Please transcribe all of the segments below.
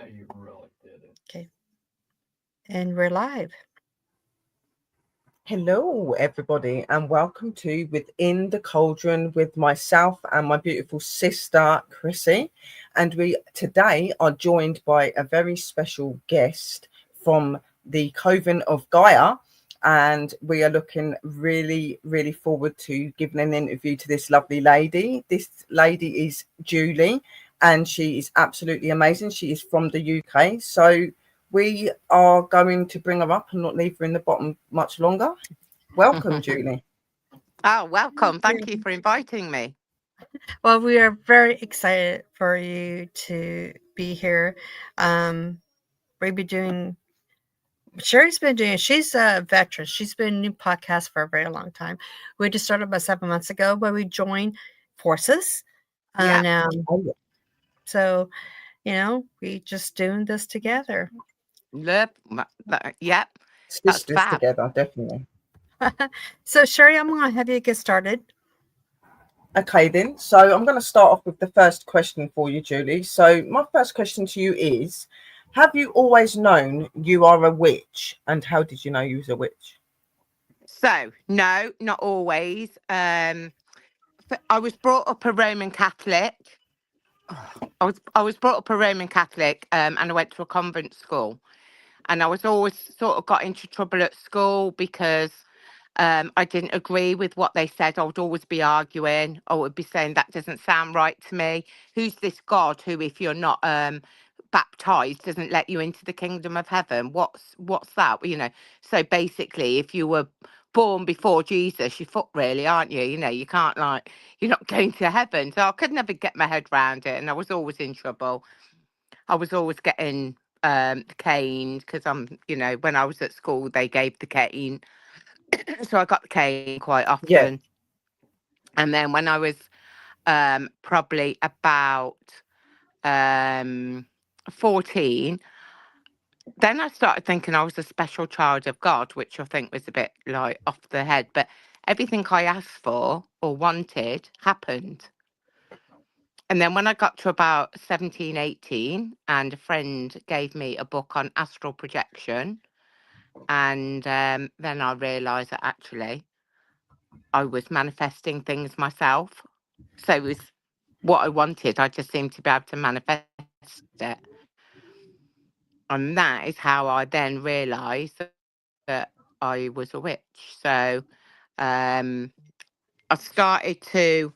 Okay. And we're live. Hello, everybody, and welcome to Within the Cauldron with myself and my beautiful sister, Chrissy. And we today are joined by a very special guest from the Coven of Gaia. And we are looking really, really forward to giving an interview to this lovely lady. This lady is Julie, and she is absolutely amazing. She is from the UK. So we are going to bring her up and not leave her in the bottom much longer. Welcome, Julie. Oh, welcome. Thank you for inviting me. Well, we are very excited for you to be here. We'll be doing. Sherry's been doing. She's a veteran. She's been a new podcast for a very long time. We just started about 7 months ago, but we joined forces. Yeah. And so, we just doing this together. Yep. That's Sisters fab. together, definitely. So, Sherry, I'm going to have you get started. Okay, then. So I'm going to start off with the first question for you, Julie. So my first question to you is, have you always known you are a witch? And how did you know you was a witch? So, no, not always. I was brought up a Roman Catholic. I was brought up a Roman Catholic, and I went to a convent school. And I was always sort of got into trouble at school because I didn't agree with what they said. I would always be arguing. I would be saying that doesn't sound right to me. Who's this God who, if you're not baptized, doesn't let you into the kingdom of heaven? What's that? So basically, if you were born before Jesus, you're fucked, really, aren't you? You can't, you're not going to heaven. So I could never get my head around it, and I was always in trouble. I was always getting caned because when I was at school, they gave the cane. So I got the cane quite often. Yeah. And then when I was probably about 14, then I started thinking I was a special child of God, which I think was a bit like off the head. But everything I asked for or wanted happened. And then when I got to about 17, 18, and a friend gave me a book on astral projection, and then I realised that actually I was manifesting things myself. So it was what I wanted. I just seemed to be able to manifest it. And that is how I then realised that I was a witch. So I started to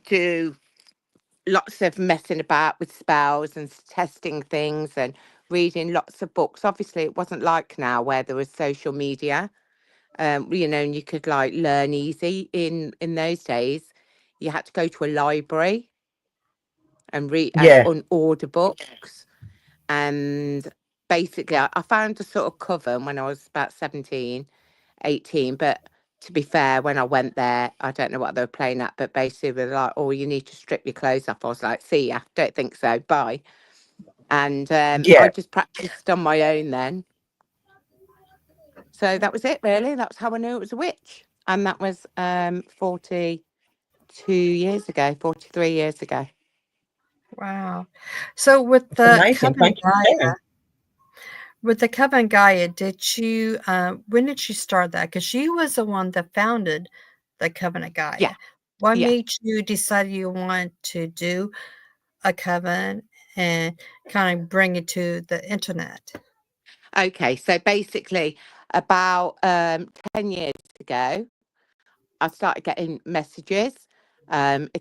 do lots of messing about with spells and testing things and reading lots of books. Obviously, it wasn't like now where there was social media. And you could learn easy. In those days, you had to go to a library and read and order books. And basically, I found a sort of coven when I was about 17, 18. But to be fair, when I went there, I don't know what they were playing at, but basically they were like, oh, you need to strip your clothes off. I was like, see ya, don't think so, bye. And I just practiced on my own then. So that was it, really. That's how I knew it was a witch. And that was 42 years ago, 43 years ago. Wow. So with the Coven Gaia, did you when did you start that? Because she was the one that founded the Coven of Gaia. Yeah. What made you decide you want to do a coven and kind of bring it to the internet? Okay, so basically about 10 years ago, I started getting messages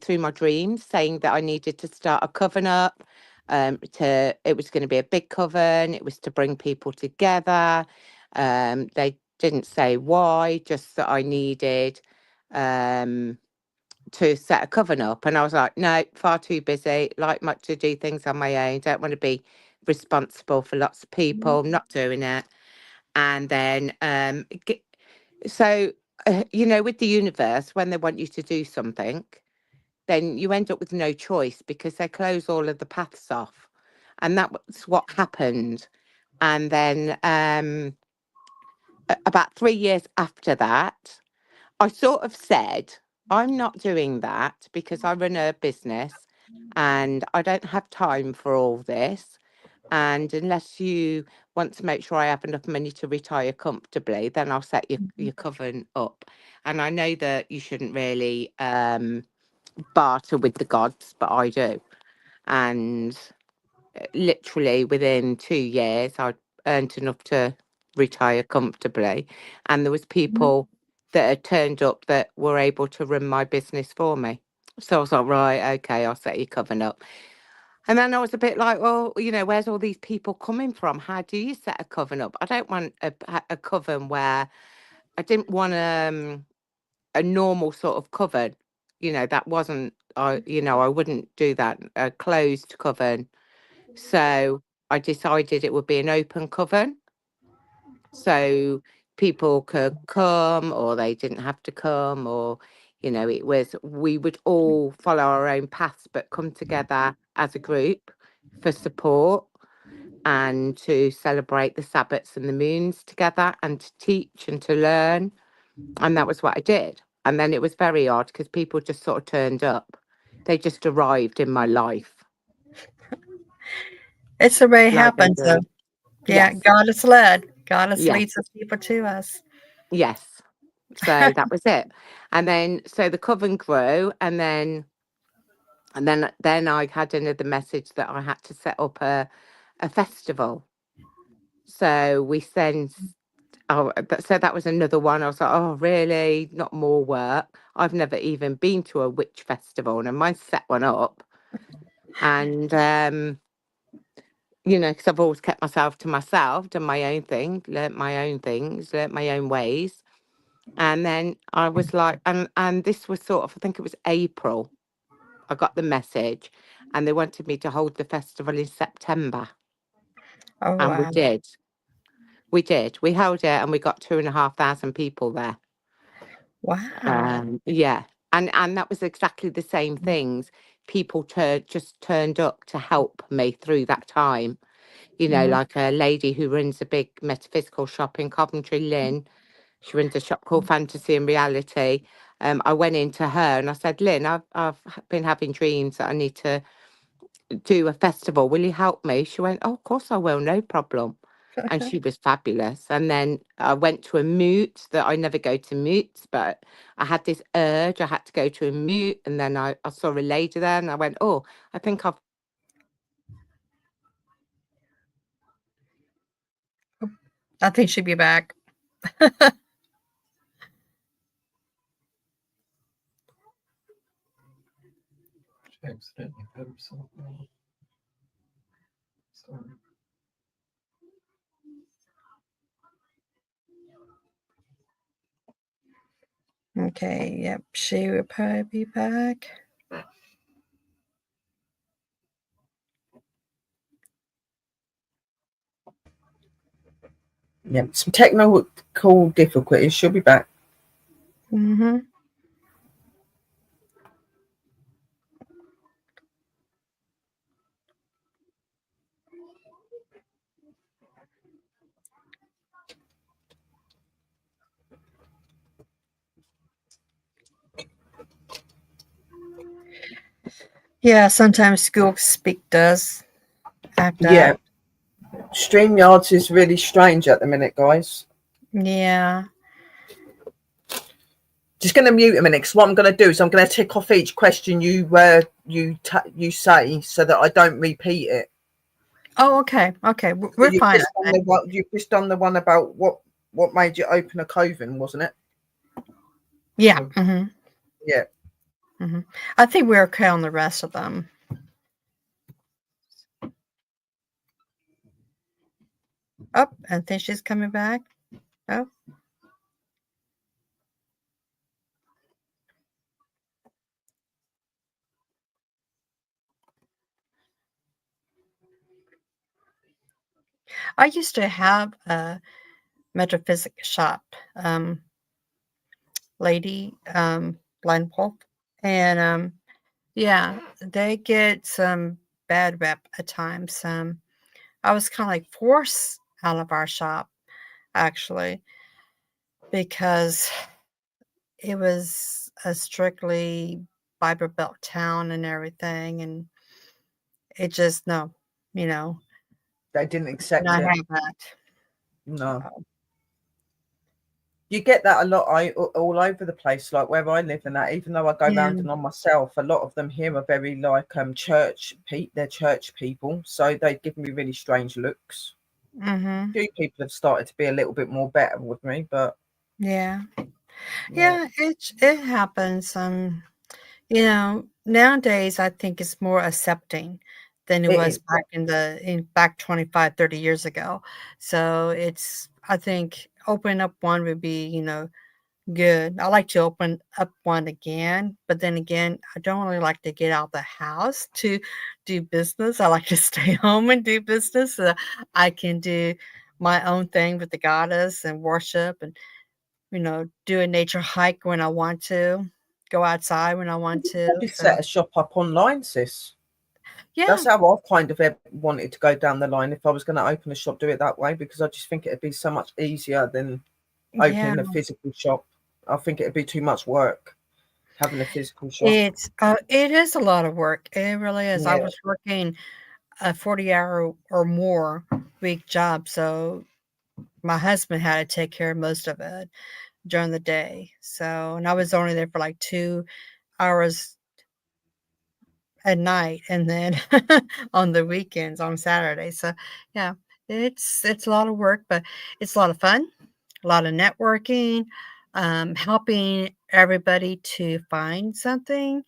through my dreams saying that I needed to start a coven up. It was going to be a big coven. It was to bring people together. They didn't say why, just that I needed to set a coven up. And I was like, no, far too busy. Like much to do things on my own. Don't want to be responsible for lots of people. I'm not doing it. And then with the universe, when they want you to do something, then you end up with no choice because they close all of the paths off. And that was what happened. And then about 3 years after that, I sort of said, I'm not doing that because I run a business and I don't have time for all this. And unless you want to make sure I have enough money to retire comfortably, then I'll set your coven up. And I know that you shouldn't really barter with the gods, but I do. And literally within 2 years, I earned enough to retire comfortably. And there was people that had turned up that were able to run my business for me. So I was like, right, okay, I'll set your coven up. And then I was a bit like, well, you know, where's all these people coming from? How do you set a coven up? I don't want a coven where I didn't want a normal sort of coven. You know, that wasn't, I wouldn't do that, a closed coven. So I decided it would be an open coven. So people could come or they didn't have to come, or, we would all follow our own paths, but come together as a group for support and to celebrate the Sabbats and the moons together and to teach and to learn. And that was what I did. And then it was very odd because people just sort of turned up. They just arrived in my life. It's the way it Like they happens. do. Yeah, Yes. God is led. God is Yes. leads the people to us. Yes. So that was it. And then so the coven grew, and then I had another message that I had to set up a festival. So we sent so that was another one. I was like, oh really? Not more work. I've never even been to a witch festival, and I might set one up. And because I've always kept myself to myself, done my own thing, learnt my own things, learnt my own ways. And then I was like, and this was sort of, I think it was April, I got the message, and they wanted me to hold the festival in September. Oh And wow. We did. We held it, and we got 2,500 people there. Wow. Yeah. And that was exactly the same things. People just turned up to help me through that time. Like a lady who runs a big metaphysical shop in Coventry, Lynn. She runs a shop called Fantasy and Reality. I went into her and I said, Lynn, I've been having dreams that I need to do a festival. Will you help me? She went, oh, of course I will, no problem. And she was fabulous. And then I went to a moot that I never go to moots, but I had this urge. I had to go to a moot. And then I saw a lady there and I went, oh, I think I've. I think she'd be back. She accidentally put herself on. Sorry. Okay, yep, she will probably be back. Yeah, some technical difficulties. She'll be back. Mm-hmm. Yeah, sometimes Google Speak does act Yeah. up. StreamYards is really strange at the minute, guys. Yeah. Just going to mute a minute, because what I'm going to do is I'm going to tick off each question you say, so that I don't repeat it. Oh, okay. Okay, we're fine. You've just done the one about what made you open a coven, wasn't it? Yeah. Mm-hmm. Yeah. Mm-hmm. I think we're okay on the rest of them. Oh, I think she's coming back. Oh. I used to have a metaphysic shop, lady, blind wolf, and yeah, they get some bad rep at times. I was kind of like forced out of our shop, actually, because it was a strictly Bible Belt town and everything, and it just no, you know, They didn't accept not it. have that. No. So, You get that a lot all over the place, like where I live and that. Even though I go yeah. round and on myself, a lot of them here are very like they're church people, so they give me really strange looks. Mm-hmm. A few people have started to be a little bit more better with me, but Yeah. yeah, Yeah, it happens. You know, nowadays I think it's more accepting than it it was is. back 25, 30 years ago. So it's I think open up one would be, you know, good. I like to open up one again, but then again, I don't really like to get out the house to do business. I like to stay home and do business so that I can do my own thing with the goddess and worship and, you know, do a nature hike when I want to, go outside when I want to. Maybe So, set a shop up online, sis. yeah, That's how I've kind of wanted to go down the line. If I was going to open a shop, do it that way, because I just think it'd be so much easier than yeah. opening a physical shop. I think it'd be too much work having a physical shop. It is a lot of work. It really is. I Yeah. was working a 40-hour or more week job, so my husband had to take care of most of it during the day. So, and I was only there for like 2 hours at night and then on the weekends on Saturday. So, yeah, it's a lot of work, but it's a lot of fun, a lot of networking, helping everybody to find something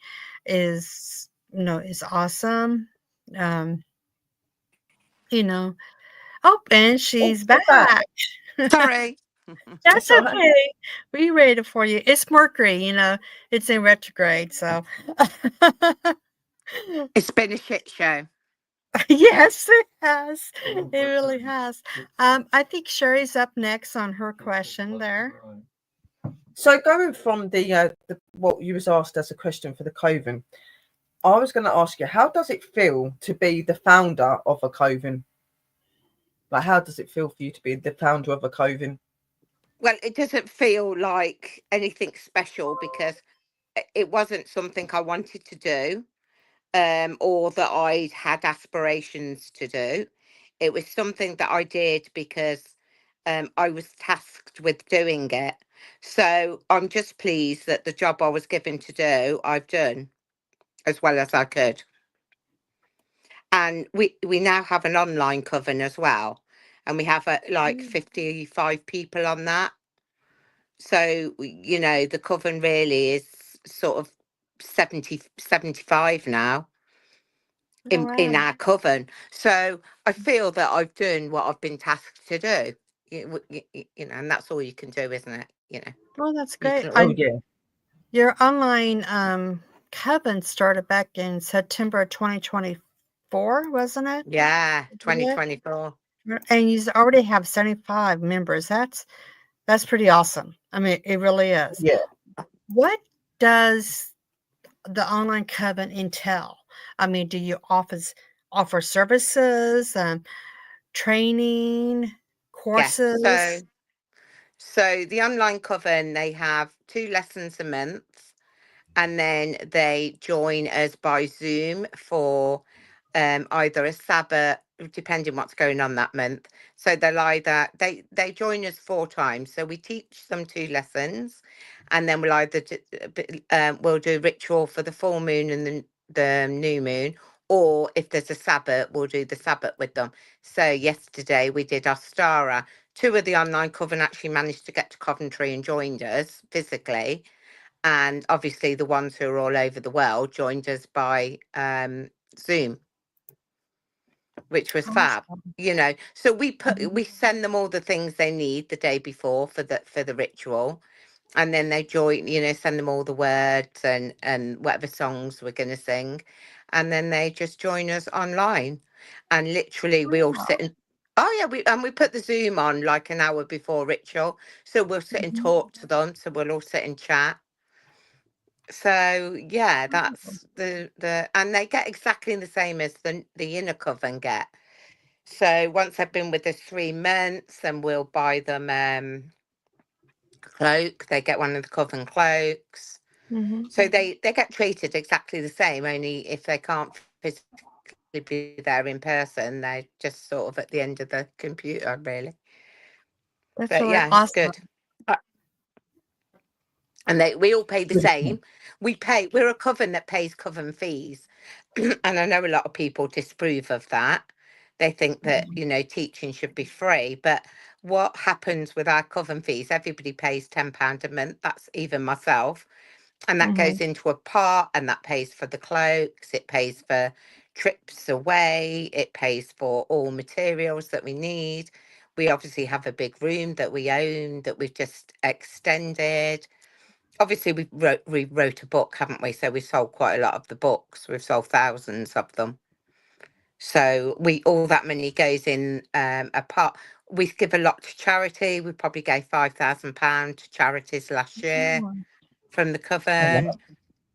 is, you know, is awesome. Um, you know, oh, and Oh, she's you're back. back. Sorry. That's That's all right. okay. We read it for you. It's Mercury, you know, it's in retrograde, so It's been a shit show. yes, it has. It really has. I think Sherry's up next on her question there. So going from the what you was asked as a question for the Coven, I was going to ask you, how does it feel to be the founder of a Coven? Like, how does it feel for you to be the founder of a Coven? Well, it doesn't feel like anything special because it wasn't something I wanted to do, or that I had aspirations to do. It was something that I did because I was tasked with doing it. So I'm just pleased that the job I was given to do, I've done as well as I could. And we now have an online coven as well, and we have like 55 people on that. So you know, the coven really is sort of 75 now Oh, in wow. our coven. So I feel that I've done what I've been tasked to do. You know, and that's all you can do, isn't it? You know, Well, that's you great. can. Oh yeah, Your online coven started back in September 2024, wasn't it? Yeah, Did it? 2024. And you already have 75 members. That's pretty awesome. I mean, it really is. yeah. What does the online coven entail? I mean, do you offer services, training, Yes. courses? So the online coven, they have 2 lessons a month, and then they join us by Zoom for either a Sabbath, depending what's going on that month. So they'll either they join us 4 times. So we teach them 2 lessons, and then we'll either we'll do ritual for the full moon and the new moon, or if there's a Sabbath, we'll do the Sabbath with them. So yesterday we did Ostara. 2 of the online coven actually managed to get to Coventry and joined us physically, and obviously the ones who are all over the world joined us by Zoom, which was fab. Awesome. You know, so Mhm. we send them all the things they need the day before for the ritual, and then they join. You know, send them all the words and whatever songs we're going to sing, and then they just join us online, and literally we all sit Wow. and. Oh yeah, we put the Zoom on like an hour before ritual, so we'll sit and Mhm. talk to them. So we'll all sit and chat. So yeah, that's the and they get exactly the same as the inner coven get. So once they've been with us 3 months, then we'll buy them cloak. They get one of the coven cloaks. So they get treated exactly the same, only if they can't physically be there in person, they're just sort of at the end of the computer, really. That's But really yeah, it's awesome. good. And we all pay the same. We're a coven that pays coven fees. And I know a lot of people disapprove of that. They think that, teaching should be free. But what happens with our coven fees, everybody pays £10 a month. That's even myself. And that goes into a pot, and that pays for the cloaks. It pays for trips away. It pays for all materials that we need. We obviously have a big room that we own that we've just extended. Obviously, we wrote a book, haven't we? So we sold quite a lot of the books. We've sold thousands of them. So all that money goes in a pot. We give a lot to charity. We probably gave £5,000 to charities last year from the coven,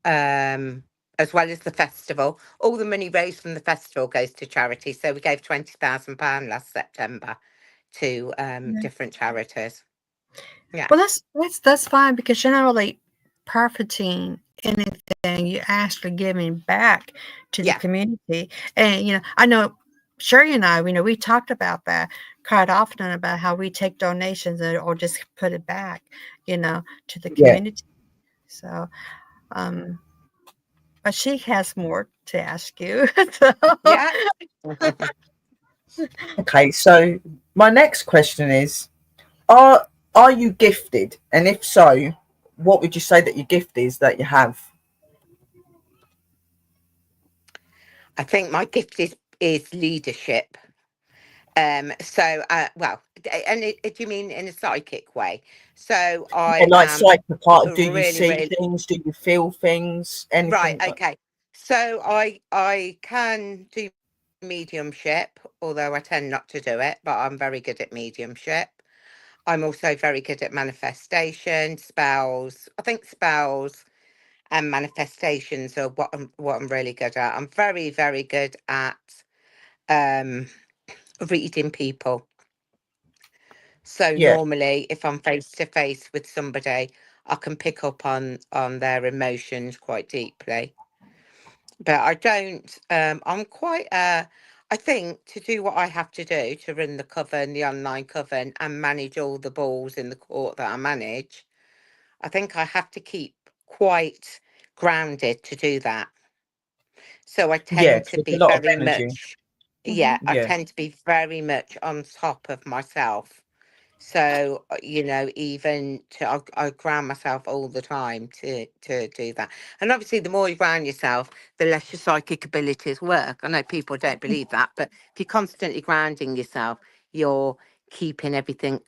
as well as the festival. All the money raised from the festival goes to charity. So we gave £20,000 last September to different charities. Yeah. Well, that's fine, because you're not really profiting anything. You're actually giving back to the community. And I know Sherry and I, we talked about that quite often, about how we take donations or just put it back, to the community. So, but she has more to ask you. Yeah. Okay, so my next question is, are you gifted? And if so, what would you say that your gift is that you have? I think my gift is leadership. So, well, and do you mean in a psychic way? So I Like am psychopath, do you really, see really things? Do you feel things? right. Anything? Okay. So I can do mediumship, although I tend not to do it, but I'm very good at mediumship. I'm also very good at manifestation, spells. I think spells and manifestations are what I'm really good at. I'm very, very good at reading people. So normally, if I'm face to face with somebody, I can pick up on their emotions quite deeply. But I don't. I'm quite. I think to do what I have to do to run the coven, the online coven, and manage all the balls in the court that I manage, I think I have to keep quite grounded to do that. So I tend to There's a be lot of very energy. much. I tend to be very much on top of myself. So, even I ground myself all the time to do that. And obviously, the more you ground yourself, the less your psychic abilities work. I know people don't believe that, but if you're constantly grounding yourself, you're keeping everything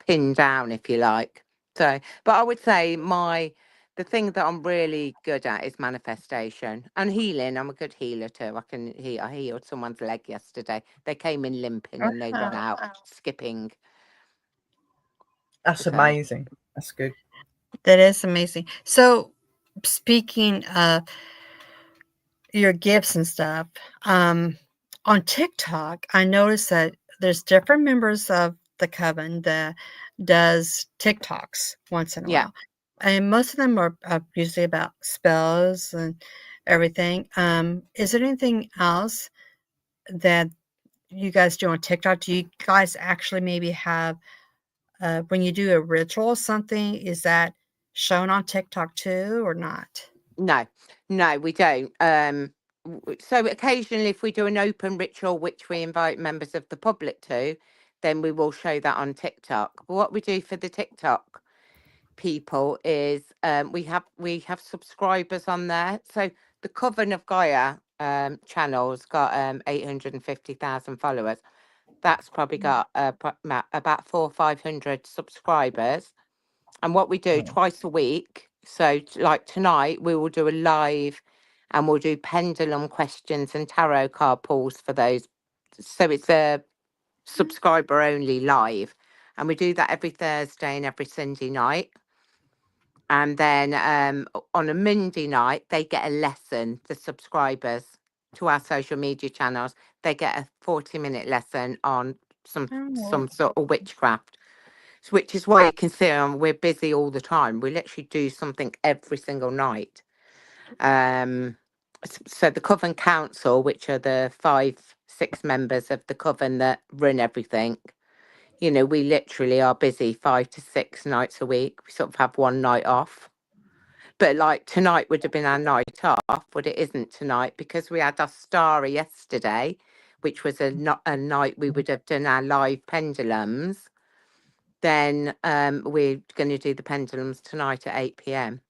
pinned down, if you like. So, but I would say the thing that I'm really good at is manifestation and healing. I'm a good healer too. I healed someone's leg yesterday. They came in limping and they went out skipping. That's So, amazing. That's good. That is amazing. So, speaking of your gifts and stuff, on TikTok, I noticed that there's different members of the coven that does TikToks once in a while, and most of them are usually about spells and everything. Is there anything else that you guys do on TikTok? Do you guys actually maybe have when you do a ritual or something? Is that shown on TikTok too, or not? no, we don't. So occasionally, if we do an open ritual, which we invite members of the public to, then we will show that on TikTok. But what we do for the TikTok people is we have subscribers on there. So the Coven of Gaia channel's got 850,000 followers. That's probably got about 400 or 500 subscribers. And what we do twice a week, so like tonight, we will do a live and we'll do pendulum questions and tarot card pulls for those. So it's a subscriber only live. And we do that every Thursday and every Sunday night. And then on a Monday night, they get a lesson, the subscribers to our social media channels. They get a 40-minute lesson on some sort of witchcraft. which is why you can see we're busy all the time. We literally do something every single night. So the Coven Council, which are the 5-6 members of the Coven that run everything, you know, we literally are busy 5 to 6 nights a week. We sort of have one night off. But like tonight would have been our night off, but it isn't tonight because we had our Starry yesterday, which was a night we would have done our live pendulums. Then we're going to do the pendulums tonight at 8 p.m.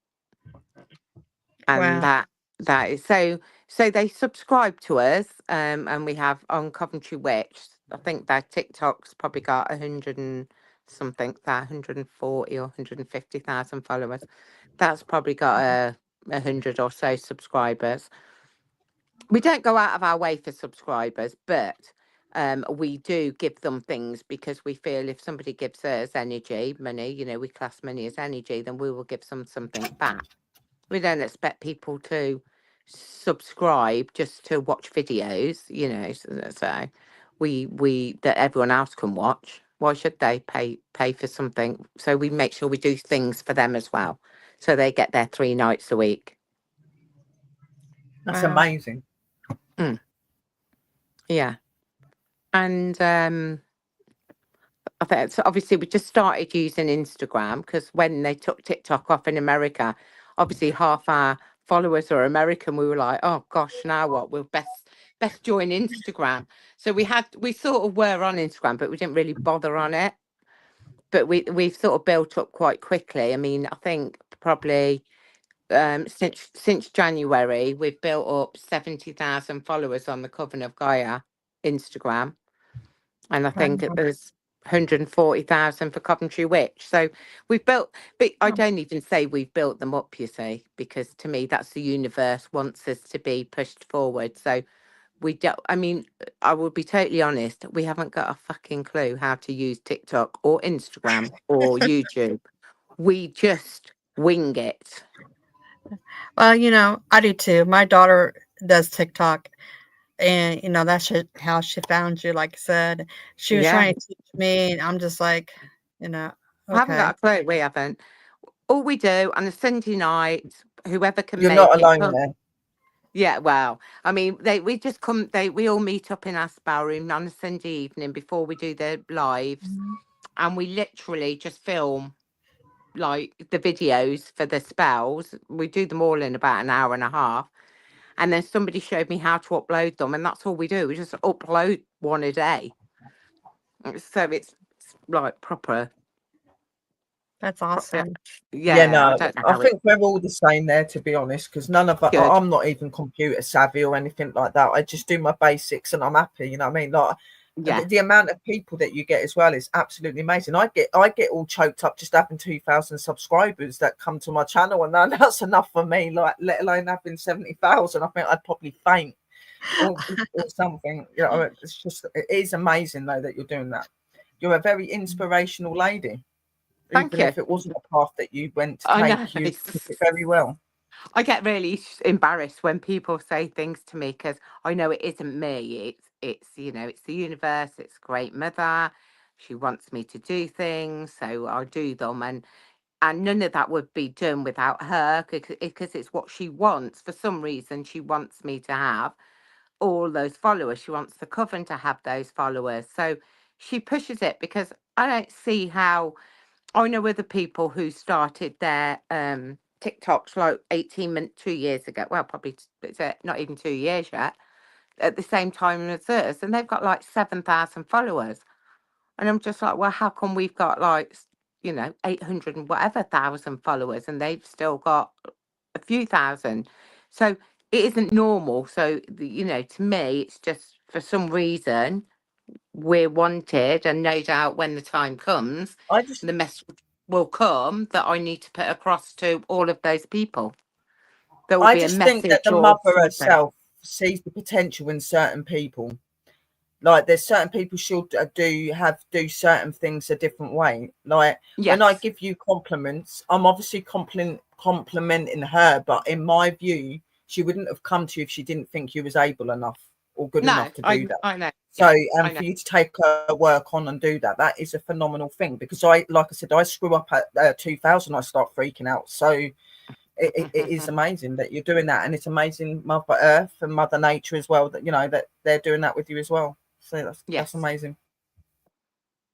And Wow. that is so they subscribe to us, and we have on Coventry Witch. I think their TikTok's probably got 100 and something, 140 or 150,000 followers. That's probably got 100 or so subscribers. We don't go out of our way for subscribers, but we do give them things because we feel if somebody gives us energy, money, you know, we class money as energy, then we will give them something back. We don't expect people to subscribe just to watch videos, you know, so we that everyone else can watch. Why should they pay for something? So we make sure we do things for them as well, so they get their 3 nights a week. That's Wow. amazing. Yeah. And I think so obviously we just started using Instagram because when they took TikTok off in America, obviously half our followers are American. We were like, oh gosh, now what? We'll best join Instagram. So we sort of were on Instagram, but we didn't really bother on it. But we've sort of built up quite quickly. I mean, I think probably since January we've built up 70,000 followers on the Coven of Gaia Instagram. And I think Wow. there's 140,000 for Coventry Witch. So we've built, but I don't even say we've built them up, you see, because to me, that's the universe wants us to be pushed forward. So we don't, I mean, I will be totally honest, we haven't got a fucking clue how to use TikTok or Instagram or YouTube. We just wing it. Well, you know, I do too. My daughter does TikTok, and you know that's how she found you. Like I said, she was Yeah. trying to teach me, and I'm just like, you know, I haven't okay. got a clue. We haven't. All we do on a Sunday night, whoever can You're make not it, alone there. yeah, well, I mean, we all meet up in our spell room on a Sunday evening before we do the lives, and we literally just film like the videos for the spells. We do them all in about an hour and a half, and then somebody showed me how to upload them, and that's all we do. We just upload one a day. So it's like proper. That's awesome. Yeah, Yeah, I no, don't know I how it. think we're all the same there, to be honest, because none of us, Good. I'm not even computer savvy or anything like that. I just do my basics and I'm happy, you know what I mean? Like, Yeah. the amount of people that you get as well is absolutely amazing. I get all choked up just having 2,000 subscribers that come to my channel, and that's enough for me, like, let alone having 70,000. I think I'd probably faint or something. You know, it's just, it is amazing though that you're doing that. You're a very inspirational lady. Thank Even you. if it wasn't a path that you went to I take, know. you took it very well. I get really embarrassed when people say things to me because I know it isn't me. It's you know, it's the universe. It's great mother. She wants me to do things, so I'll do them, and none of that would be done without her because it's what she wants. For some reason, she wants me to have all those followers. She wants the Coven to have those followers, so she pushes it because I don't see how. I know other people who started their TikToks like 18 months, 2 years ago. Well, probably it's not even 2 years yet, at the same time as us. And they've got like 7,000 followers. And I'm just like, well, how come we've got like, 800 and whatever thousand followers and they've still got a few thousand? So it isn't normal. So, to me, it's just for some reason we're wanted, and no doubt when the time comes, the message will come that I need to put across to all of those people. There will I be a just think that message the or mother something. herself sees the potential in certain people. Like, there's certain people she'll do certain things a different way. Like, when I Yes. give you compliments, I'm obviously complimenting her, but in my view, she wouldn't have come to you if she didn't think you was able enough. or good No, enough to do that. I know. So, I know. for you to take work on and do that, that is a phenomenal thing, because like I said, I screw up at 2000, I start freaking out. So it is amazing that you're doing that, and it's amazing Mother Earth and Mother Nature as well, that, you know, that they're doing that with you as well. So that's Yes. amazing.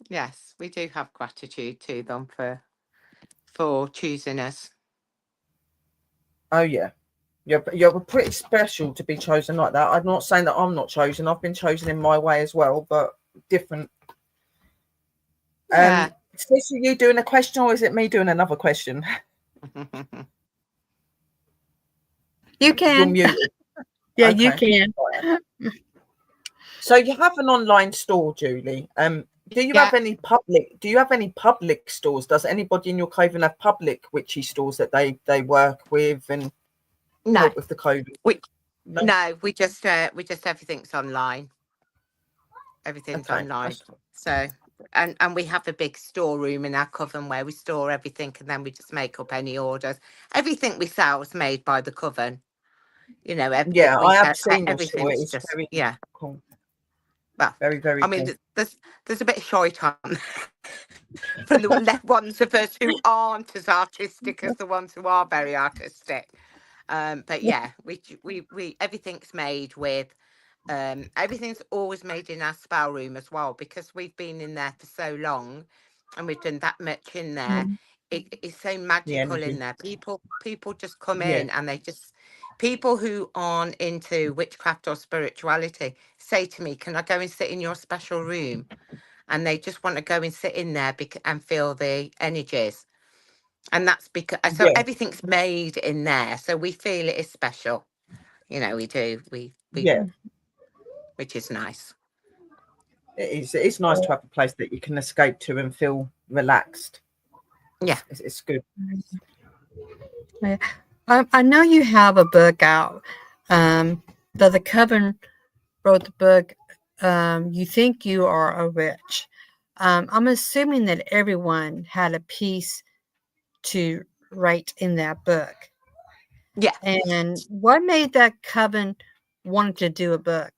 Yes, we do have gratitude to them for choosing us. Oh yeah. You're pretty special to be chosen like that. I'm not saying that I'm not chosen. I've been chosen in my way as well, but different. Yeah. Sis, are you doing a question, or is it me doing another question? You You're can. muted. Yeah, Okay. you can. So you have an online store, Julie. Do you have any public? Do you have any public stores? Does anybody in your coven have public witchy stores that they work with and No. help with the COVID? No, we just everything's online. Everything's Okay, online. that's cool. So and we have a big storeroom in our coven where we store everything, and then we just make up any orders. Everything we sell is made by the coven. You know, Yeah, we I sell have seen your store. everything's It's just very cool. Well, Very, very I mean, cool. there's a bit of shite on from the left ones of us who aren't as artistic as the ones who are very artistic. But yeah, we everything's made with everything's always made in our spell room as well, because we've been in there for so long and we've done that much in there. It is so magical in energy. there. People just come Yeah. in and they just, people who aren't into witchcraft or spirituality say to me, can I go and sit in your special room? And they just want to go and sit in there and feel the energies. And that's because so Yeah. everything's made in there, so we feel it is special. You know, we do. Yeah. Which is nice. It's nice to have a place that you can escape to and feel relaxed. Yeah. It's good. Yeah. I know you have a book out. The Coven wrote the book. You think you are a witch. I'm assuming that everyone had a piece to write in that book. Yeah. And what made that coven want to do a book?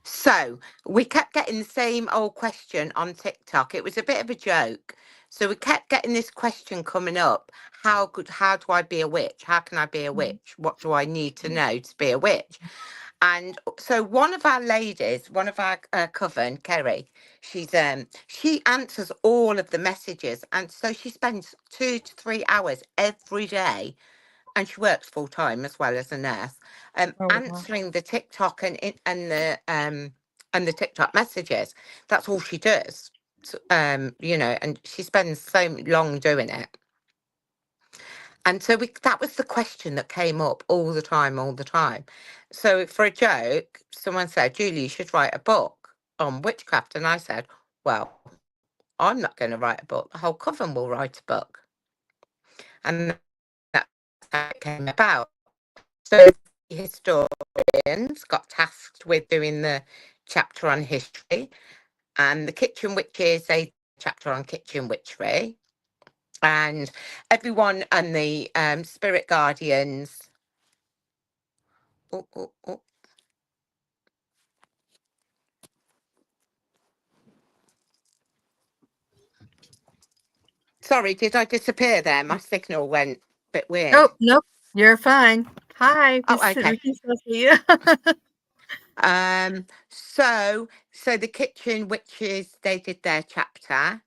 So we kept getting the same old question on TikTok. It was a bit of a joke. So we kept getting this question coming up. How do I be a witch? How can I be a witch? What do I need to know to be a witch? And so one of our ladies, one of our coven, Kerry, she answers all of the messages, and so she spends 2 to 3 hours every day, and she works full time as well as a nurse, answering the TikTok and the TikTok messages. That's all she does. You know, and she spends so long doing it. And so that was the question that came up all the time. So for a joke, someone said, Julie, you should write a book on witchcraft. And I said, well, I'm not going to write a book. The whole coven will write a book. And that's how it came about. So the historians got tasked with doing the chapter on history, and the kitchen witches, a chapter on kitchen witchery. And everyone and the spirit guardians. Oh. Sorry, did I disappear there? My signal went a bit weird. Oh, nope. You're fine. Hi. Oh, okay. We can still see you. So the kitchen witches, they did their chapter,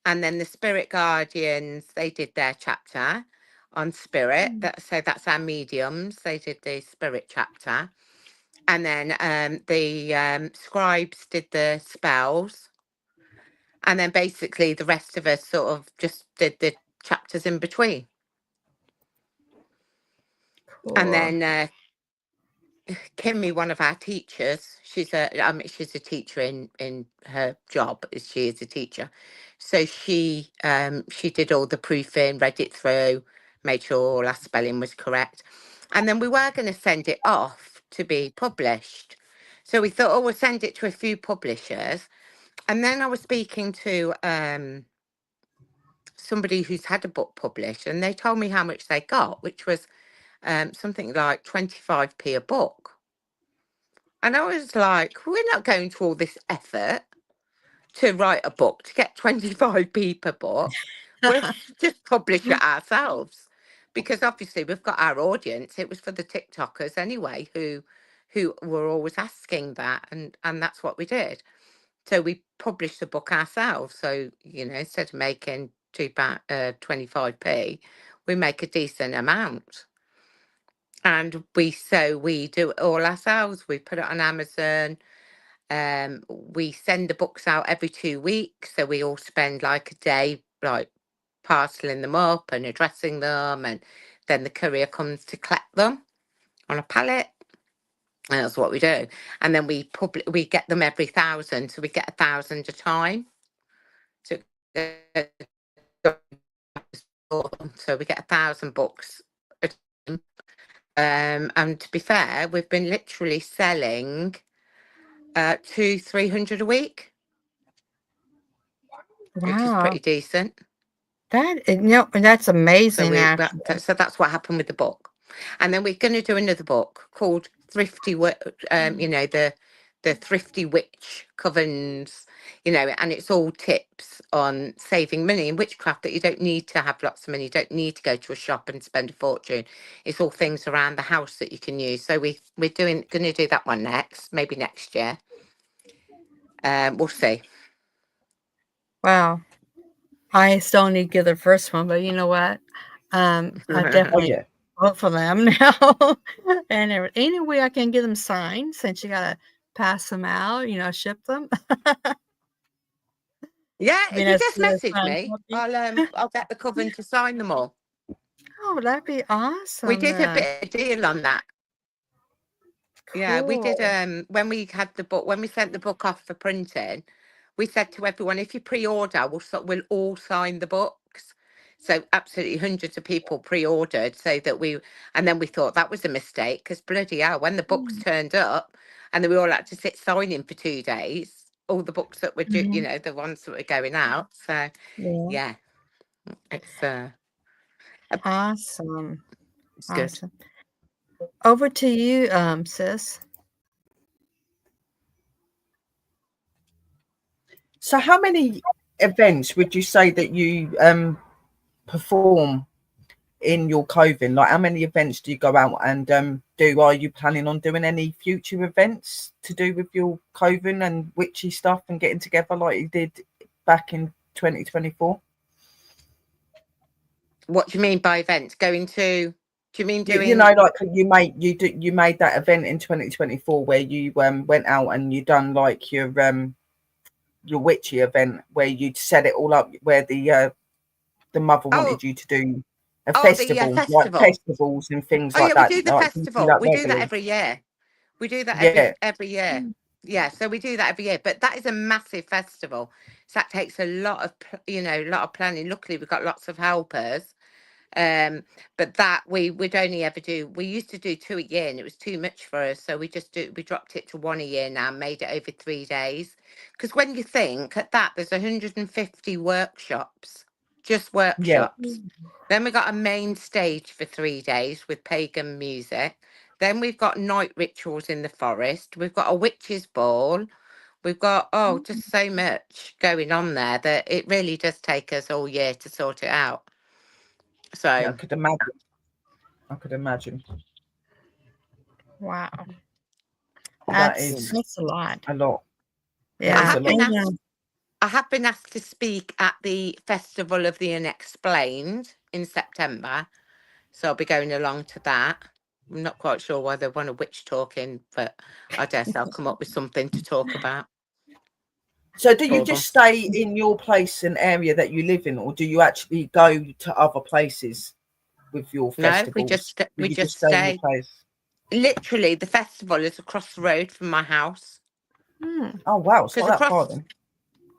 and then the spirit guardians, they did their chapter on spirit. So that's our mediums. They did the spirit chapter, and then the scribes did the spells, and then basically the rest of us sort of just did the chapters in between. Cool. And then Kimmy, one of our teachers, she's a teacher in her job. She is a teacher, so she did all the proofing, read it through, made sure all our spelling was correct, and then we were going to send it off to be published. So we thought, oh, we'll send it to a few publishers, and then I was speaking to somebody who's had a book published, and they told me how much they got, which was something like 25p a book. And I was like, we're not going to all this effort to write a book to get 25p per book. We'll just publish it ourselves, because obviously we've got our audience. It was for the TikTokers anyway, who were always asking that, and that's what we did. So we published the book ourselves. So, you know, instead of making 25p, we make a decent amount. And we do it all ourselves. We put it on Amazon. We send the books out every 2 weeks. So we all spend like a day like parceling them up and addressing them, and then the courier comes to collect them on a pallet. And that's what we do. And then we get them every 1,000. So we get 1,000 a time. So we get 1,000 books a time. And to be fair, we've been literally selling 200-300 a week, which is Wow. pretty decent. That's amazing. So that's what happened with the book. And then we're going to do another book called Thrifty, you know, the Thrifty Witch Covens, you know, and it's all tips on saving money in witchcraft, that you don't need to have lots of money. You don't need to go to a shop and spend a fortune. It's all things around the house that you can use. So we're going to do that one next, maybe next year. We'll see. Wow. I still need to get the first one, but you know what? I definitely vote for them now. And any way I can get them signed, since you gotta pass them out, you know, ship them. Yeah, I mean, if you that's just the message fun me, puppy. I'll get the Coven to sign them all. Oh, that'd be awesome. We did a bit of deal on that. Cool. Yeah, we did. When we had the book, when we sent the book off for printing, we said to everyone, if you pre-order, we'll all sign the books. So absolutely hundreds of people pre-ordered, so that and then we thought that was a mistake, because bloody hell, when the books turned up, and then we all had to sit signing for 2 days, all the books that were you know, the ones that were going out. So yeah, it's awesome. it's good. Awesome. Over to you, sis. So how many events would you say that you perform in your coven? Like, how many events do you go out and do? Are you planning on doing any future events to do with your coven and witchy stuff and getting together like you did back in 2024? What do you mean by events? Going to? Do you mean doing? You know, like you made that event in 2024 where you went out and you done like your witchy event where you'd set it all up, where the mother wanted you to do a festival, like festivals and things like that. We do the festival. We do that every year. We do that every year. Yeah, so we do that every year. But that is a massive festival. So that takes a lot of, a lot of planning. Luckily, we've got lots of helpers. But that we would only ever do. We used to do 2 a year, and it was too much for us. So we dropped it to 1 a year now, made it over 3 days. Because when you think at that, there's 150 workshops, just workshops. Then we got a main stage for 3 days with pagan music. Then we've got night rituals in the forest. We've got a witches' ball. We've got just so much going on there that it really does take us all year to sort it out. So I could imagine. Wow. That's a lot. A lot. Yeah. I have been asked to speak at the Festival of the Unexplained in September. So I'll be going along to that. I'm not quite sure why they want a witch talking, but I guess I'll come up with something to talk about. So do you just stay in your place and area that you live in, or do you actually go to other places with your festivals? No, we just stay in your place. Literally, the festival is across the road from my house. Oh wow, it's not that far then.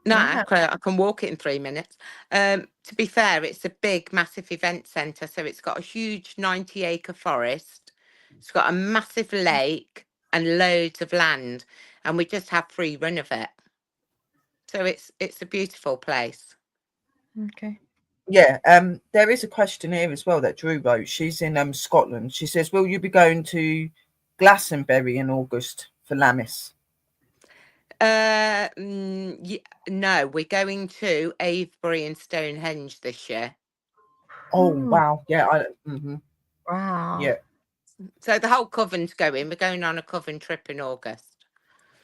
No, I can walk it in 3 minutes. To be fair, it's a big, massive event centre. So it's got a huge 90-acre forest. It's got a massive lake and loads of land, and we just have free run of it. So it's a beautiful place. Okay. Yeah, there is a question here as well that Drew wrote. She's in Scotland. She says, will you be going to Glastonbury in August for Lammis? No, we're going to Avebury and Stonehenge this year. Oh, Hmm. wow. Yeah. Wow. Yeah. So the whole coven's going. We're going on a coven trip in August.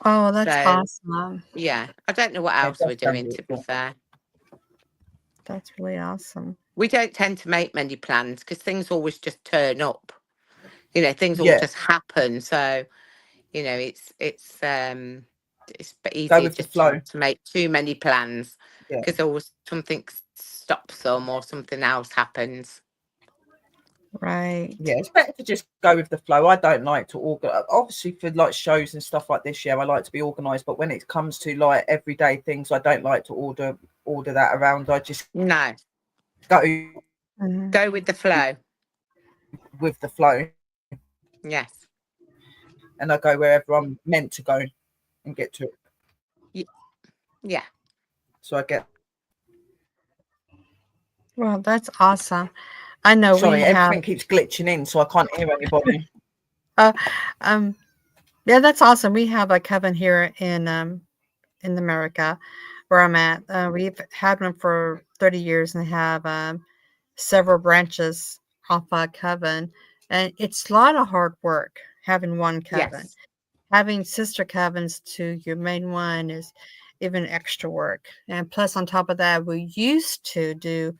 Oh, that's So, awesome. yeah, I don't know what Yeah, else that's we're doing, very to be cool. fair. That's really awesome. We don't tend to make many plans because things always just turn up. You know, things all Yeah. just happen. So, you know, it's Go easier with the just to flow. not to make too many plans Yeah. because always something stops them or something else happens. Right. Yeah, it's better to just go with the flow. I don't like to organize. Obviously, for like shows and stuff like this, yeah, I like to be organized. But when it comes to like everyday things, I don't like to order that around. I just No, go Mhm. go with the flow. with the flow, Yes. and I go wherever I'm meant to go and get to it. Yeah. So I get. Well, that's awesome. I know we Sorry, have. everything keeps glitching in, so I can't hear anybody. Um. Yeah, that's awesome. We have a coven here in America, where I'm at. We've had one for 30 years and have several branches off a coven, and it's a lot of hard work having one coven. Yes. Having sister covens to your main one is even extra work. And plus, on top of that, we used to do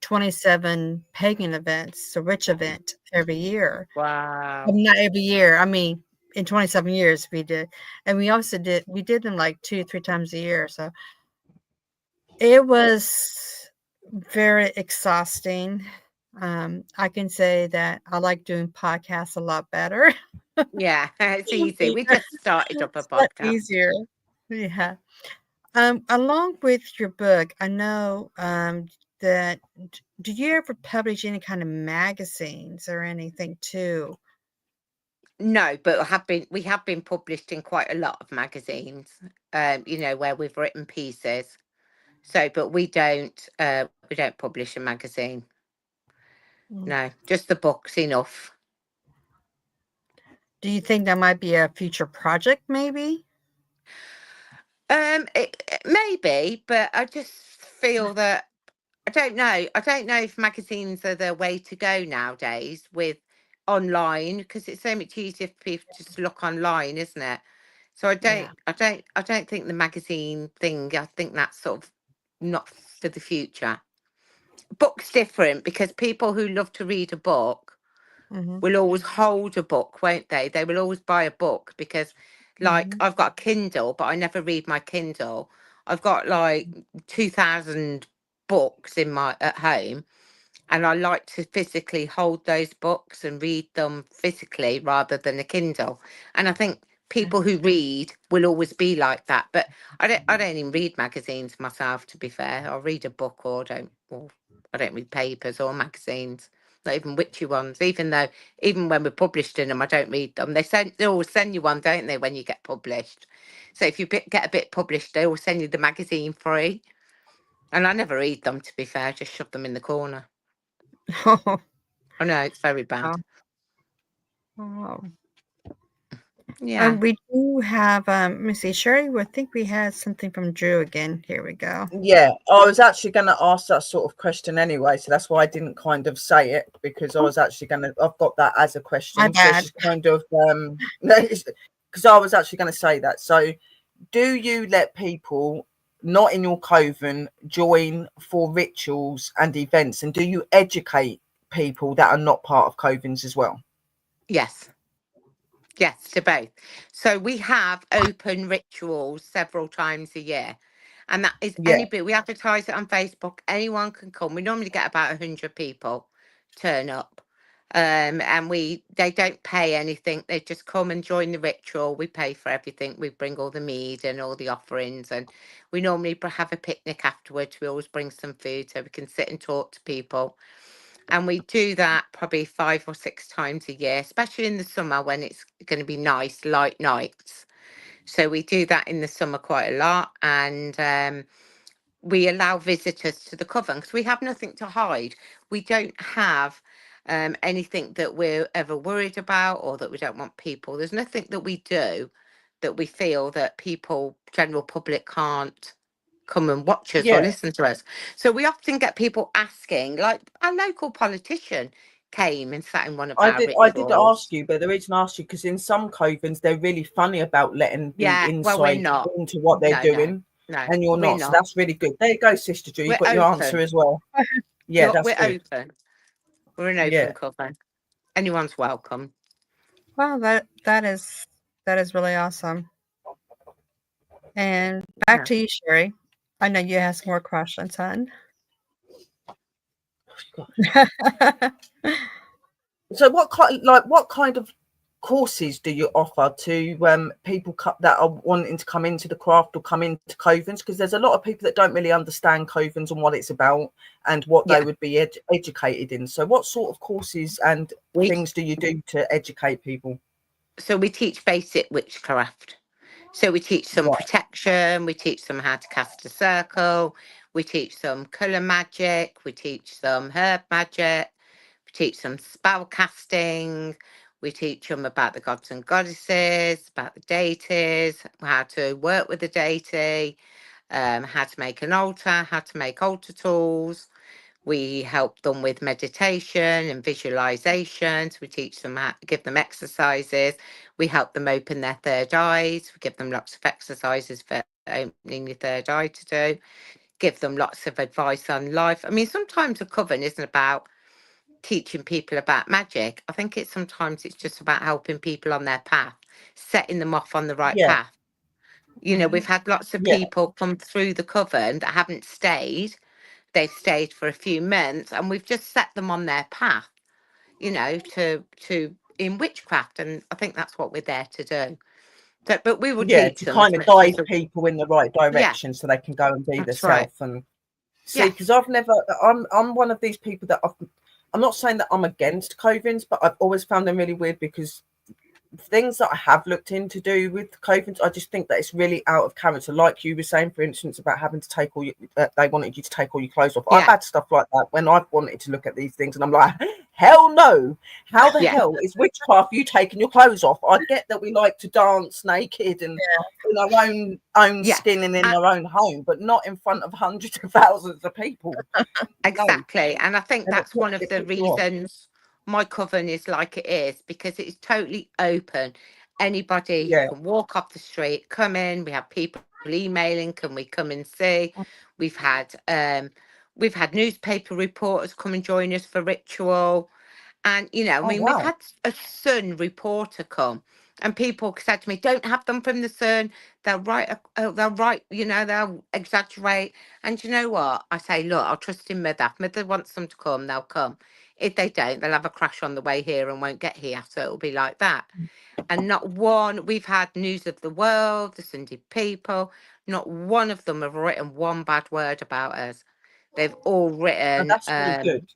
27 pagan events, a witch event every year. Wow. Not every year. I mean, in 27 years we did. And we did them like 2, 3 times a year. So it was very exhausting. I can say that I like doing podcasts a lot better. Yeah, it's easy. We just started up a It's a lot podcast. easier. Yeah. Along with your book, I know that do you ever publish any kind of magazines or anything too? No, but we have been published in quite a lot of magazines, you know, where we've written pieces. So, but we don't publish a magazine. Mm. No, just the book's enough. Do you think that might be a future project, maybe? Maybe, but I just feel that I don't know. I don't know if magazines are the way to go nowadays with online because it's so much easier for people to just look online, isn't it? So Yeah. I don't think the magazine thing. I think that's sort of not for the future. Book's different because people who love to read a book Hmm. will always hold a book, won't they? They will always buy a book because, like, Hmm. I've got a Kindle, but I never read my Kindle. I've got like 2,000 books in my at home, and I like to physically hold those books and read them physically rather than a Kindle. And I think people who read will always be like that. But I don't even read magazines myself, to be fair. I'll read a book or I don't read papers or magazines. Not even witchy ones, even when we're published in them, I don't read them. They always send you one, don't they, when you get published? So if you get a bit published, they always send you the magazine free. And I never read them, to be fair. I just shove them in the corner. Oh, Oh no, it's very bad. wow. Yeah. We do have, let me see, Sherry, I think we had something from Drew again. Here we go. Yeah, I was actually going to ask that sort of question anyway, so that's why I didn't kind of say it, because I was actually going to. I've got that as a question. My So bad. she's kind of because I was actually going to say that. So, do you let people not in your coven join for rituals and events, and do you educate people that are not part of covens as well? Yes. Yes, to both. So we have open rituals several times a year. And that is Yeah, anybody, we advertise it on Facebook. Anyone can come. We normally get about 100 people turn up. And they don't pay anything. They just come and join the ritual. We pay for everything. We bring all the mead and all the offerings. And we normally have a picnic afterwards. We always bring some food so we can sit and talk to people. And we do that probably 5 or 6 times a year, especially in the summer when it's going to be nice, light nights. So we do that in the summer quite a lot. And we allow visitors to the coven because we have nothing to hide. We don't have anything that we're ever worried about or that we don't want people. There's nothing that we do that we feel that people, general public, can't come and watch us or Yeah. listen to us. So we often get people asking, like our local politician came and sat in one of our I did rituals. ask you, but the reason I asked you because in some covens they're really funny about letting the Yeah, well, we're inside not. into what they're No, doing, no, and you're we're not. So not. that's really good. There you go, Sister Drew. You've We're got your open. answer as well. Yeah, that's We're good. open. We're an open Yeah. coven. Anyone's welcome. Wow, that is really awesome. And back Yeah. to you, Sherry. I know you have some more questions, hon. So what kind of courses do you offer to people that are wanting to come into the craft or come into covens? Because there's a lot of people that don't really understand covens and what it's about and what they would be educated in. So what sort of courses and things do you do to educate people? So we teach basic witchcraft. So we teach some protection, we teach them how to cast a circle, we teach them colour magic, we teach them herb magic, we teach them spell casting, we teach them about the gods and goddesses, about the deities, how to work with the deity, how to make an altar, how to make altar tools. We help them with meditation and visualizations. We teach them how to give them exercises. We help them open their third eyes. We give them lots of exercises for opening your third eye to do. Give them lots of advice on life. I mean, sometimes a coven isn't about teaching people about magic. I think sometimes it's just about helping people on their path, setting them off on the right path. You know, we've had lots of people come through the coven that haven't stayed. They've stayed for a few months and we've just set them on their path, you know, to in witchcraft. And I think that's what we're there to do. So, but we will teach to them kind of guide people in the right direction so they can go and be themselves and see. Because I'm one of these people that I'm not saying that I'm against covens, but I've always found them really weird because things that I have looked into do with covens, I just think that it's really out of character. Like you were saying, for instance, about having to take all they wanted you to take all your clothes off. I've had stuff like that when I've wanted to look at these things, and I'm like, hell no! How the hell is witchcraft you taking your clothes off? I get that we like to dance naked and in our own skin and in our own home, but not in front of hundreds of thousands of people. Exactly, and I think that's one of the reasons my coven is like it is, because it's totally open. Anybody can walk off the street, come in. We have people emailing, can we come and see? We've had newspaper reporters come and join us for ritual. And you know, I mean, we've had a Sun reporter come, and people said to me, "Don't have them from the Sun. They'll write, you know, they'll exaggerate." And you know what? I say, look, I'll trust in Mother. If Mother wants them to come, they'll come. If they don't, they'll have a crash on the way here and won't get here. So it'll be like that. And not one, we've had News of the World, the Sunday People, not one of them have written one bad word about us. They've all written, that's really good.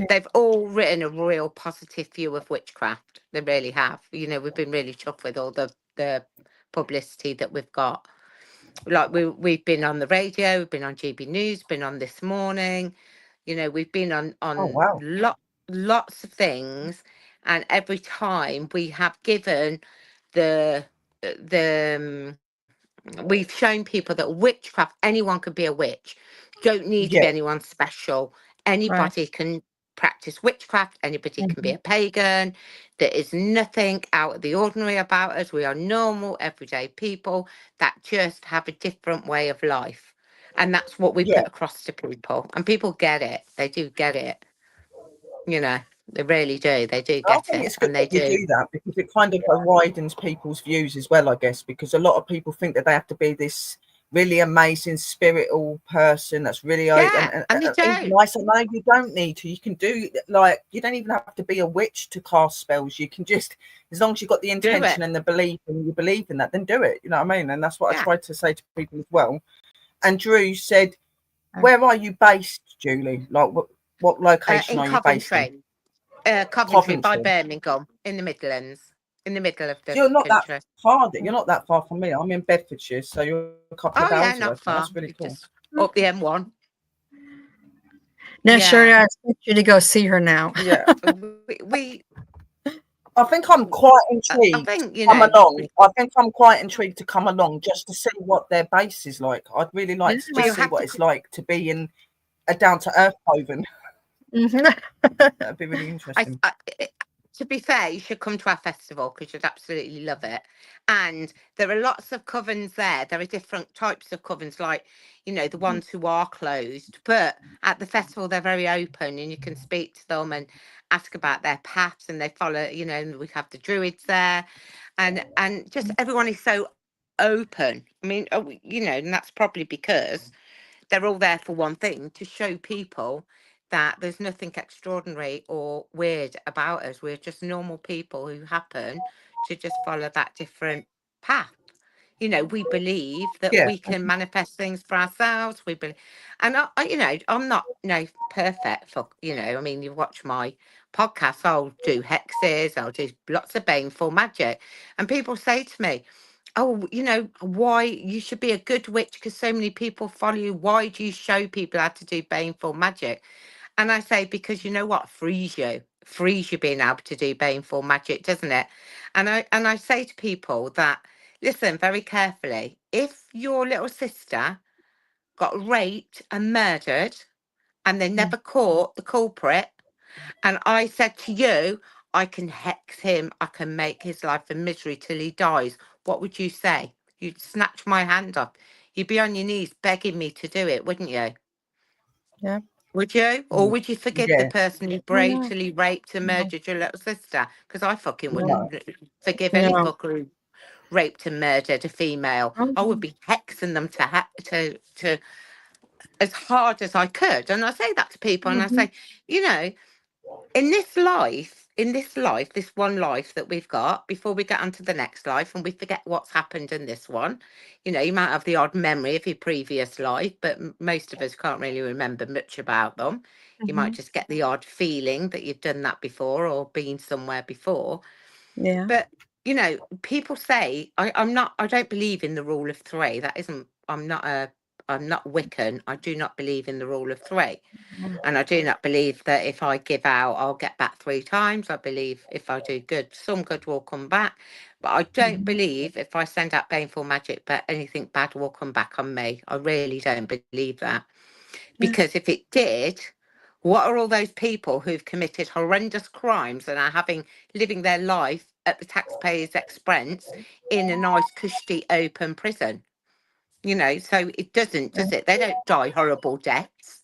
They've all written a real positive view of witchcraft. They really have. You know, we've been really chuffed with all the publicity that we've got. Like we've been on the radio, we've been on GB News, been on This Morning. You know, we've been on lots of things, and every time we have given we've shown people that witchcraft, anyone can be a witch. Don't need to be anyone special. Anybody can practice witchcraft. Anybody can be a pagan. There is nothing out of the ordinary about us. We are normal, everyday people that just have a different way of life. And that's what we put across to people. And people get it. They do get it. You know, they really do. They do get it. It's good that you do that because it kind of widens people's views as well, I guess, because a lot of people think that they have to be this really amazing spiritual person that's really and you even nice. And no, you don't need to. You can do, like, you don't even have to be a witch to cast spells. You can just, as long as you've got the intention and the belief and you believe in that, then do it. You know what I mean? And that's what I tried to say to people as well. And Drew said, where are you based, Julie? Like, what location are you based in? Coventry by Birmingham, in the Midlands, in the middle of the You're not country. that far. You're not that far from me. I'm in Bedfordshire, so you're a couple of hours away. Not far. That's really cool. Just up the M1. Now, Sherry, I expect you to go see her now. Yeah, we I think I'm quite I intrigued think, to come along. I think I'm quite intrigued to come along just to see what their base is like. I'd really like to well, just you see have what to. it's like to be in a down to earth Coven. Mhm. That'd be really I, interesting. to be fair, you should come to our festival because you'd absolutely love it. And there are lots of covens there. There are different types of covens, like, you know, the ones who are closed. But at the festival, they're very open and you can speak to them and ask about their paths, and they follow, you know, and we have the druids there. And just everyone is so open. I mean, you know, and that's probably because they're all there for one thing, to show people that there's nothing extraordinary or weird about us. We're just normal people who happen to just follow that different path. You know, we believe that Yeah. we can manifest things for ourselves. We believe, and you know, I'm not perfect for, you know. I mean, you watch my podcast. I'll do hexes. I'll do lots of baneful magic, and people say to me, oh, you know, why you should be a good witch because so many people follow you. Why do you show people how to do baneful magic? And I say, because you know what? Frees you being able to do baneful magic, doesn't it? And I say to people that, listen very carefully. If your little sister got raped and murdered and they never caught the culprit, and I said to you, I can hex him, I can make his life a misery till he dies, what would you say? You'd snatch my hand off. You'd be on your knees begging me to do it, wouldn't you? Yeah. Would you? Or would you forgive the Yeah. person who No. brutally raped and murdered your little sister? Because I fucking wouldn't No. forgive any No. fucker who raped and murdered a female. I would be hexing them to as hard as I could. And I say that to people, and I Mhm. say, you know, in this life, this one life that we've got, before we get onto the next life and we forget what's happened in this one, you know, you might have the odd memory of your previous life, but most of us can't really remember much about them. You might Mhm. just get the odd feeling that you've done that before or been somewhere before. Yeah. But, you know, people say, I don't believe in the rule of three. That isn't, I'm not Wiccan. I do not believe in the rule of three. And I do not believe that if I give out, I'll get back 3 times. I believe if I do good, some good will come back. But I don't believe if I send out baneful magic, but anything bad will come back on me. I really don't believe that. Yeah. Because if it did, what are all those people who've committed horrendous crimes and are living their life at the taxpayer's expense in a nice, cushy, open prison? You know, so it doesn't, does it? They don't die horrible deaths,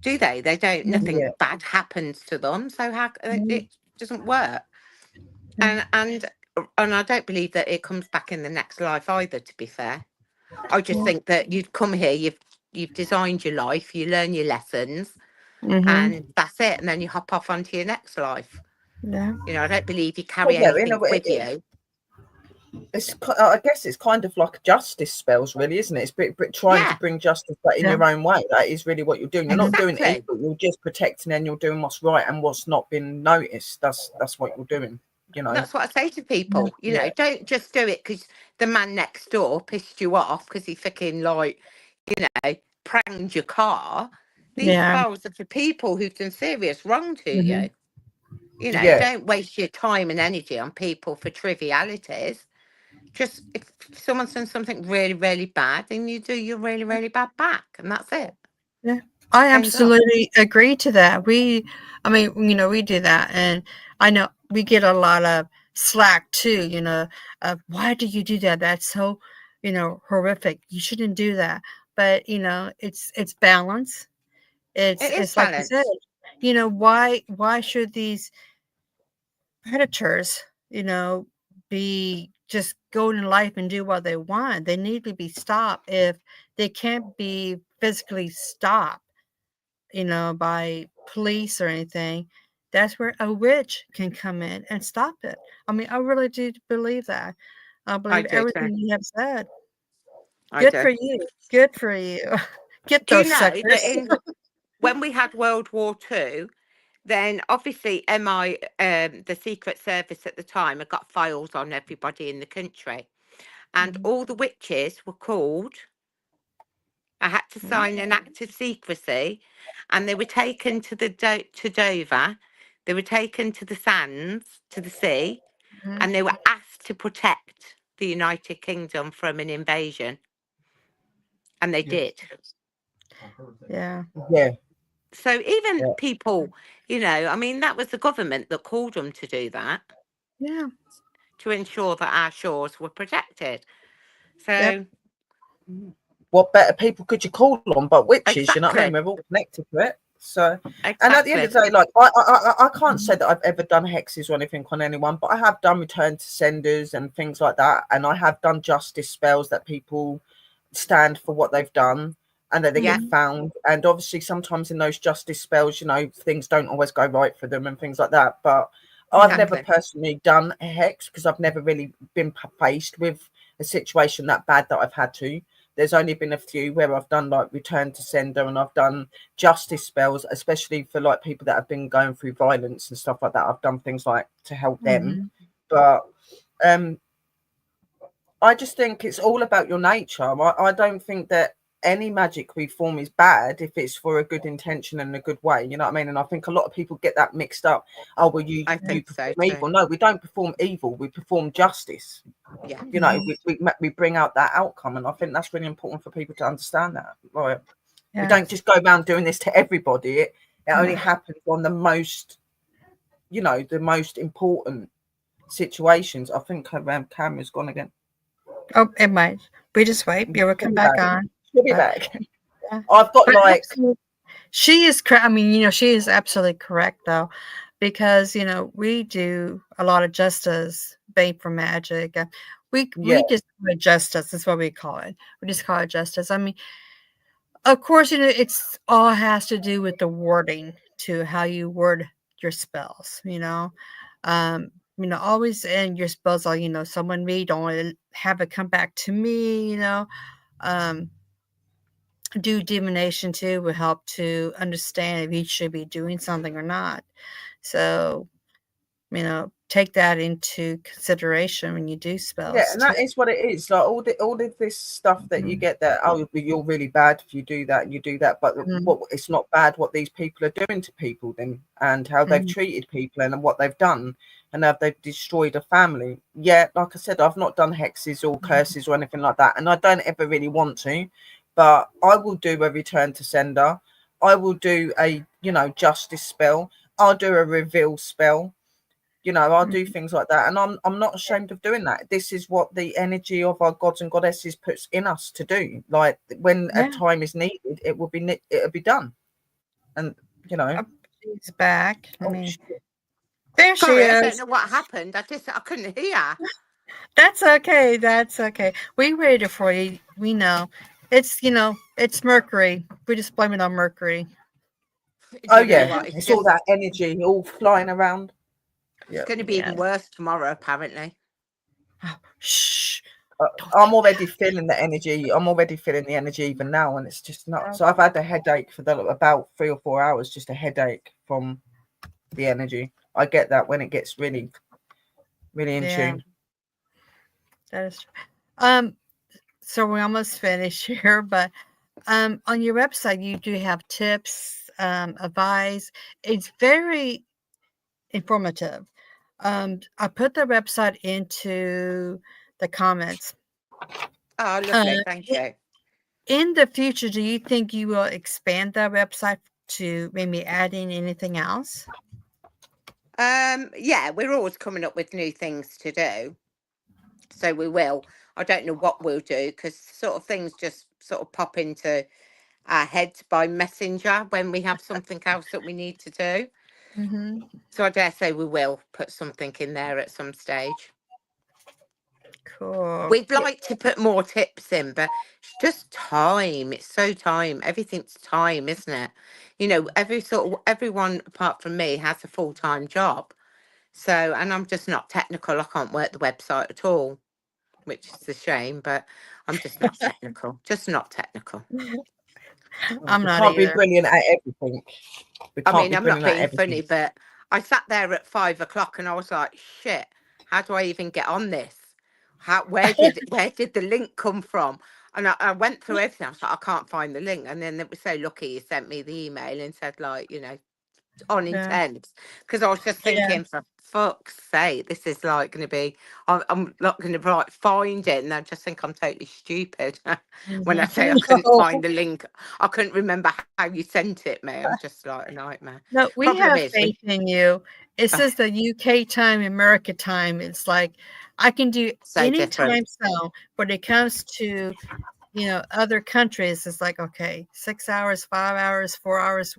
do they? They don't. Nothing Yeah. bad happens to them, so how Mhm. it doesn't work. Yeah. And I don't believe that it comes back in the next life either. To be fair, I just think that you'd come here, you've designed your life, you learn your lessons, Mhm. and that's it. And then you hop off onto your next life. Yeah. You know, I don't believe you Well, carry yeah, in a anything way, with you. I guess it's kind of like justice spells, really, isn't it? It's trying to Yeah, bring justice, but in Yeah. your own way. That is really what you're doing. You're not doing exactly. evil. You're just protecting, and you're doing what's right and what's not been noticed. That's what you're doing. You know. That's what I say to Yeah. people. You Yeah. know, don't just do it because the man next door pissed you off because he fucking like, you know, pranged your car. These Yeah. spells are for people who've done serious wrong to you. Mhm. You know, Yeah. don't waste your time and energy on people for trivialities. Just if someone's done something really, really bad, then you do your really, really bad back, and that's it. Yeah. I End up. absolutely agree to that. I mean, we do that, and I know we get a lot of slack too. Of why do you do that? That's so, horrific. You shouldn't do that. But it's balance. It is It's like you said. balance. Why should these predators, be just going in life and do what they want? They need to be stopped if they can't be physically stopped, by police or anything. That's where a witch can come in and stop it. I mean, I really do believe that. I I believe do too. everything you have said. I Good do. for you. Good for you. Get Do you those know that suckers. when we had World War II, then obviously the Secret Service at the time, had got files on everybody in the country, and all the witches were called. I had to sign an act of secrecy, and they were taken to to Dover. They were taken to the sands, to the sea, Mhm. and they were asked to protect the United Kingdom from an invasion. And they did. I heard that. Yeah. Yeah. So even Yeah. people, you know, I mean, that was the government that called them to do that, Yeah. to ensure that our shores were protected. So, Yep. What better people could you call on but witches? You know what I mean? exactly, We're all connected to it. So, and at the end exactly. of the day, like I can't say that I've ever done hexes or anything on anyone, but I have done return to senders and things like that, and I have done justice spells that people stand for what they've done, and that they Yeah. get found. And obviously, sometimes in those justice spells, you know, things don't always go right for them and things like that. But I've never Exactly. personally done a hex because I've never really been faced with a situation that bad that I've had to. There's only been a few where I've done like return to sender, and I've done justice spells, especially for like people that have been going through violence and stuff like that. I've done things like to help them. But I just think it's all about your nature. I don't think that any magic we form is bad if it's for a good intention and a good way. You know what I mean? And I think a lot of people get that mixed up. Oh, well, you I think so perform evil. too. No, we don't perform evil. We perform justice. Yeah. You know, we bring out that outcome, and I think that's really important for people to understand that. Like, we don't just go around doing this to everybody. It only happens on the most, you know, the most important situations. I think her camera's gone again. Oh, it might. We just wait. You will come back on. She'll be But- back. Yeah. I've got But like absolutely, she is correct. I mean, you know, she is absolutely correct though, because you know we do a lot of justice bait for magic. We just call it justice. That's what we call it. We just call it justice. I mean, of course, you know, it's all has to do with the wording to how you word your spells. You know, always end your spells are, you know, someone me, don't have it come back to me, you know. Do divination too will help to understand if you should be doing something or not. So, you know, take that into consideration when you do spells. yeah, and that is what it is. Like all of this stuff that you get that, oh, you're really bad if you do that and you do that, but what it's not bad what these people are doing to people then, and how they've treated people and what they've done, and how they've destroyed a family. Yeah, like I said, I've not done hexes or curses or anything like that, and I don't ever really want to, but I will do a return to sender. I will do a, you know, justice spell. I'll do a reveal spell. You know, I'll do things like that, and I'm not ashamed of doing that. This is what the energy of our gods and goddesses puts in us to do. Like when a time is needed, it'll be done. And you know, she's back. I mean, shit. there she Sorry, I don't is. know what happened. I couldn't hear. That's okay. That's okay. We waited for you. We know. It's, you know, it's Mercury. We just blame it on Mercury. Oh You know yeah, what? it's all that energy all flying around. It's going to be even worse tomorrow, apparently. Oh, shh. I'm already feeling the energy. I'm already feeling the energy even now, and it's just not. So I've had a headache for about 3 or 4 hours, just a headache from the energy. I get that when it gets really, really in tune. That is true. So we almost finished here, but on your website you do have tips, advice. It's very informative. I put the website into the comments. Oh, lovely. Thank you. In the future, do you think you will expand the website to maybe add in anything else? Yeah, we're always coming up with new things to do. So we will. I don't know what we'll do because sort of things just sort of pop into our heads by messenger when we have something else that we need to do. So I dare say we will put something in there at some stage. Cool. We'd like to put more tips in, but it's just time. It's so time. Everything's time, isn't it? You know, everyone apart from me has a full-time job. So, and I'm just not technical. I can't work the website at all, which is a shame, but I'm just not technical. Just not technical. I'm not Can't be either. brilliant at everything. I mean, I'm not being funny, but I sat there at 5 o'clock and I was like, shit, how do I even get on this? Where did the link come from? And I went through everything. I was like, I can't find the link. And then it was so lucky you sent me the email and said, like, you know, on Yeah. intense, because I was just Yeah. thinking, for fuck's sake, this is like going to be, I'm not going to like find it, and I just think I'm totally stupid when I say I couldn't No, find the link. I couldn't remember how you sent it me. I'm just like a nightmare. no, we Problem have is, faith in you. It Ugh, says the UK time, America time. It's like I can do so any different. time zone, but it comes to other countries. It's like, okay, 6 hours, 5 hours, 4 hours.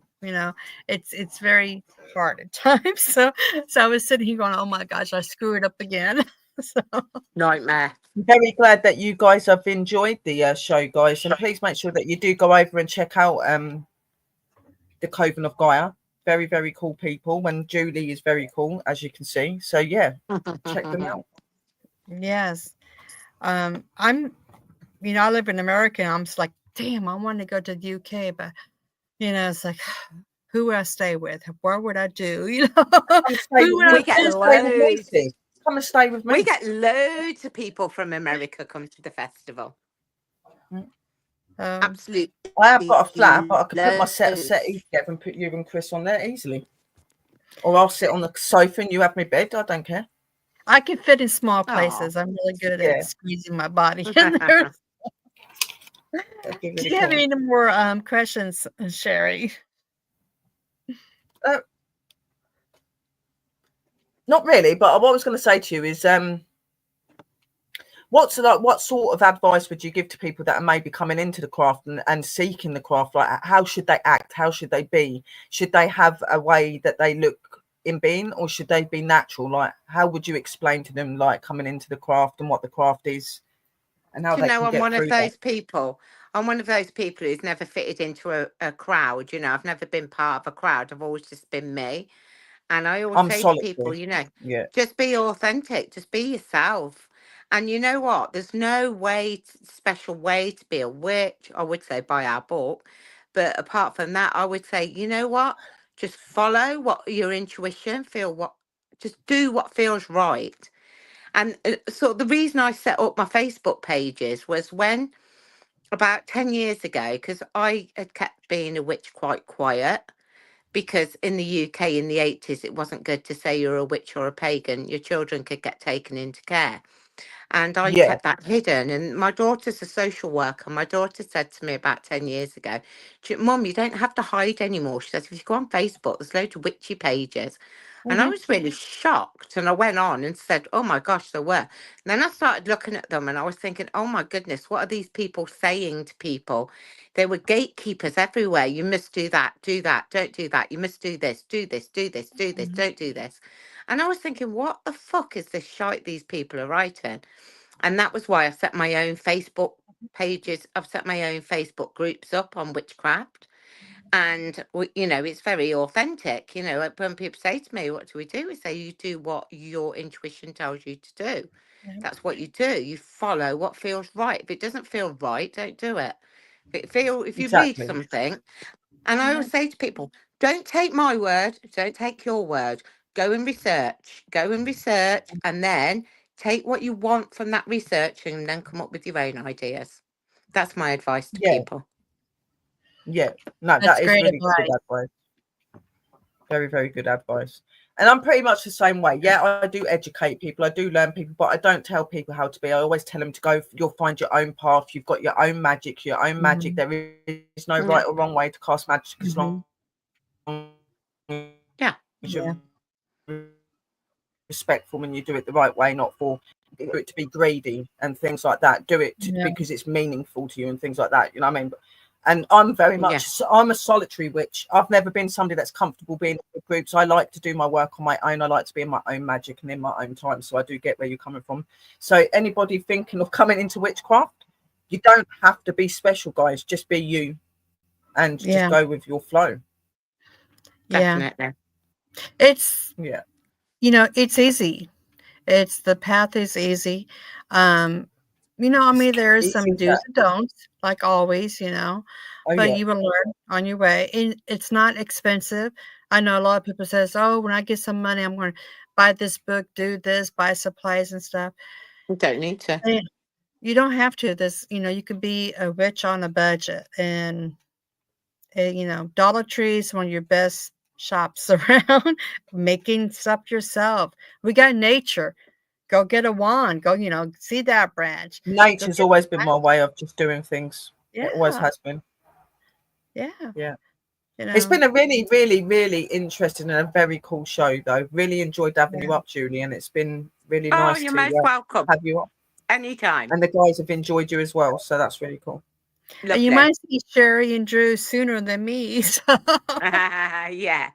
It's very hard at times. So I was sitting here going, oh my gosh, I screwed up again. So Nightmare. Very glad that you guys have enjoyed the show, guys, and please make sure that you do go over and check out the Coven of Gaia. Very, very cool people, and Julie is very cool, as you can see. So yeah, check them out. yes, I'm I live in America, and I'm just like, damn, I want to go to the UK, but it's like, who would I stay with? What would I do? Come stay Who with would I me. We get Come visit? stay with me, loads. sis. Come and stay with me. We get loads of people from America come to the festival. Absolutely. I have got a flat, but I could put my Loads. settee together and put you and Chris on there easily. Or I'll sit on the sofa and you have my bed. I don't care. I can fit in small Aw. places. I'm really good Yeah. at squeezing my body in there. That'd be Do really you have cool. any more questions, Sherry? Not really, but what I was going to say to you is what sort of advice would you give to people that are maybe coming into the craft and seeking the craft? Like, how should they act? How should they be? Should they have a way that they look in being, or should they be natural? Like, how would you explain to them, like, coming into the craft and what the craft is and how Do you they know, can I'm get one of through that? those people. I'm one of those people who's never fitted into a crowd. I've never been part of a crowd. I've always just been me. And I always I'm say to people, solitary. Yeah. just be authentic, just be yourself. And you know what? There's no special way to be a witch, I would say, by our book. But apart from that, I would say, you know what? Just follow what your intuition just do what feels right. And so the reason I set up my Facebook pages was when about 10 years ago, because I had kept being a witch quite quiet, because in the UK in the 80s, it wasn't good to say you're a witch or a pagan. Your children could get taken into care. And I Yeah. kept that hidden. And my daughter's a social worker. My daughter said to me about 10 years ago, Mum, you don't have to hide anymore. She says, if you go on Facebook, there's loads of witchy pages. And I was really shocked. And I went on and said, oh my gosh, there were. And then I started looking at them and I was thinking, oh my goodness, what are these people saying to people? There were gatekeepers everywhere. You must do that, don't do that. You must do this, do this, do this, do this, don't do this. And I was thinking, what the fuck is this shite these people are writing? And that was why I set my own Facebook pages. I've set my own Facebook groups up on witchcraft. And, it's very authentic. Like when people say to me, what do we do? We say, you do what your intuition tells you to do. That's what you do. You follow what feels right. If it doesn't feel right, don't do it. If you read Exactly. something, and I always say to people, don't take my word, don't take your word. Go and research, and then take what you want from that research and then come up with your own ideas. That's my advice to Yeah. people. Yeah. No, That's that is great really good advice. advice. Very, very good advice. And I'm pretty much the same way. Yeah, I do educate people. I do learn people, but I don't tell people how to be. I always tell them to go. You'll find your own path. You've got your own magic. Mhm. There is no right or wrong way to cast magic as long Yeah. as Yeah. you're respectful and you do it the right way, not for it to be greedy and things like that. Do it Yeah. because it's meaningful to you and things like that. You know what I mean? And I'm very much, I'm a solitary witch. I've never been somebody that's comfortable being in groups. I like to do my work on my own. I like to be in my own magic and in my own time. So I do get where you're coming from. So anybody thinking of coming into witchcraft, you don't have to be special, guys. Just be you and just go with your flow. Definitely. It's, Yeah. It's easy. The path is easy. There's some do's and don'ts, like always, but you will learn on your way. And it's not expensive. I know a lot of people says, oh, when I get some money, I'm going to buy this book, do this, buy supplies and stuff. You don't need to. You don't have to. You could be a witch on a budget, and Dollar Tree is one of your best shops around making stuff yourself. We got nature. Go get a wand. Go, see that branch. Nature's always been my way of just doing things. Yeah. It always has been. Yeah. Yeah. It's been a really, really, really interesting and a very cool show, though. Really enjoyed having you up, Julie, and it's been really nice you're to most welcome. have you up. Anytime. And the guys have enjoyed you as well, so that's really cool. And you might see Sherry and Drew sooner than me. So. Yeah.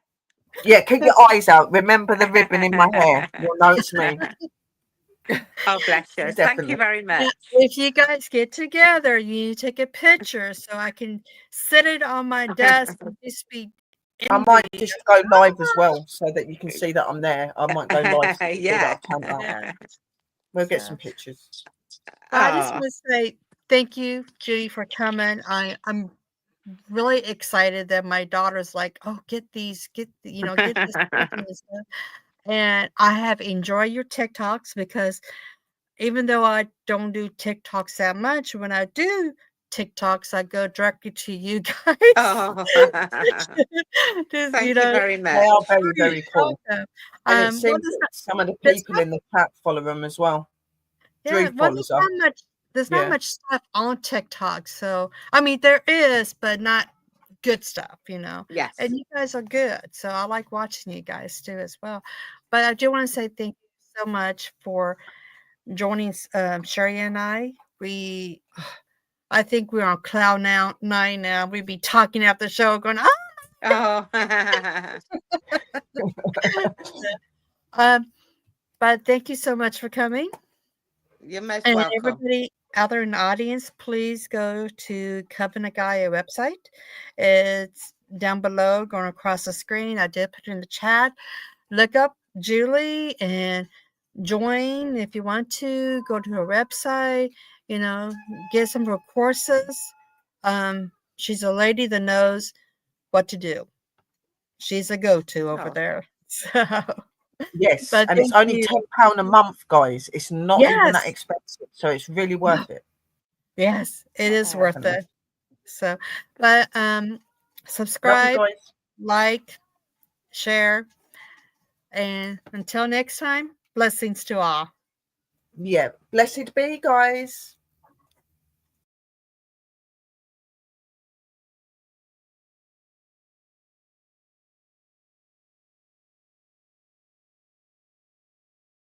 Yeah, keep your eyes out. Remember the ribbon in my hair. You'll know it's me. Oh, bless you. Thank you very much. Now, if you guys get together, you need to take a picture so I can sit it on my desk and just be. I might just go live as well so that you can see that I'm there. I might go live. Yeah. We'll get some pictures. I just want to say thank you, Judy, for coming. I'm really excited that my daughter's like, oh, get this. And I have enjoyed your TikToks because even though I don't do TikToks that much, when I do TikToks, I go directly to you guys. Oh. Just, Thank you very much. They are very, very cool. And it seems that, some of the people in the chat follow them as well. Yeah, well, there's not much stuff on TikTok. So, I mean, there is, but not good stuff, Yes. And you guys are good. So I like watching you guys too as well. But I do want to say thank you so much for joining Sherry and I. I think we're on cloud 9 now. We'd be talking after the show going, but thank you so much for coming. You're most welcome. Everybody out there in the audience, please go to Coven of Gaia website. It's down below, going across the screen. I did put it in the chat. Look up Julie and join if you want to. Go to her website, get some of her courses. She's a lady that knows what to do. She's a go-to over there. So yes, and it's only £10 a month, guys. It's not even that expensive, so it's really worth it. Yes, it is worth it. So, but subscribe, like, share, and until next time, blessings to all. Yeah, blessed be, guys.